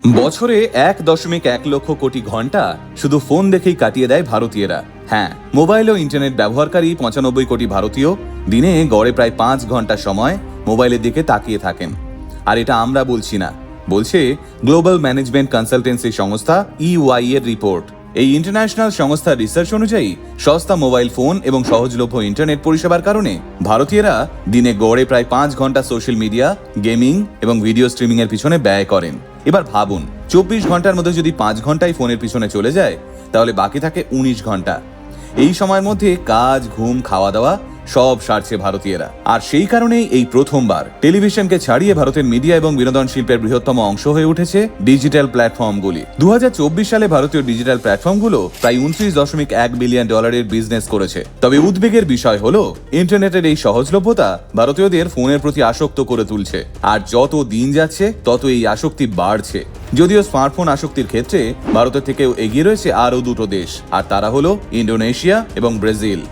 বছরে 1.1 লক্ষ কোটি ঘন্টা শুধু ফোন দেখেই কাটিয়ে দেয় ভারতীয়রা। হ্যাঁ, মোবাইল ও ইন্টারনেট ব্যবহারকারী 95 কোটি ভারতীয় দিনে গড়ে প্রায় 5 ঘন্টা সময় মোবাইলের দিকে তাকিয়ে থাকেন। আর এটা আমরা বলছি না, বলছে গ্লোবাল ম্যানেজমেন্ট কনসালটেন্সি সংস্থা EY এর রিপোর্ট। এই ইন্টারন্যাশনাল সংস্থার রিসার্চ অনুযায়ী সস্তা মোবাইল ফোন এবং সহজলভ্য ইন্টারনেট পরিষেবার কারণে ভারতীয়রা দিনে গড়ে প্রায় 5 ঘন্টা সোশ্যাল মিডিয়া, গেমিং এবং ভিডিও স্ট্রিমিং এর পিছনে ব্যয় করেন। এবার ভাবুন, 24 ঘন্টার মধ্যে যদি 5 ঘন্টাই ফোনের পিছনে চলে যায়, তাহলে বাকি থাকে 19 ঘন্টা। এই সময়ের মধ্যে কাজ, ঘুম, খাওয়া দাওয়া সব সারছে ভারতীয়রা। আর সেই কারণেই এই প্রথমবার টেলিভিশনকে ছাড়িয়ে ভারতের মিডিয়া এবং বিনোদন শিল্পের বৃহত্তম অংশ হয়ে উঠেছে ডিজিটাল প্ল্যাটফর্মগুলি। 2024 সালে ভারতীয় ডিজিটাল প্ল্যাটফর্মগুলো প্রায় $29.1 বিলিয়ন বিজনেস করেছে। তবে উদ্বেগের বিষয় হলো ইন্টারনেটের এই সহজলভ্যতা ভারতীয়দের ফোনের প্রতি আসক্ত করে তুলছে। আর যত দিন যাচ্ছে তত এই আসক্তি বাড়ছে। যদিও স্মার্টফোন আসক্তির ক্ষেত্রে ভারতের থেকেও এগিয়ে রয়েছে আরও দুটো দেশ, আর তারা হলো ইন্দোনেশিয়া এবং ব্রাজিল।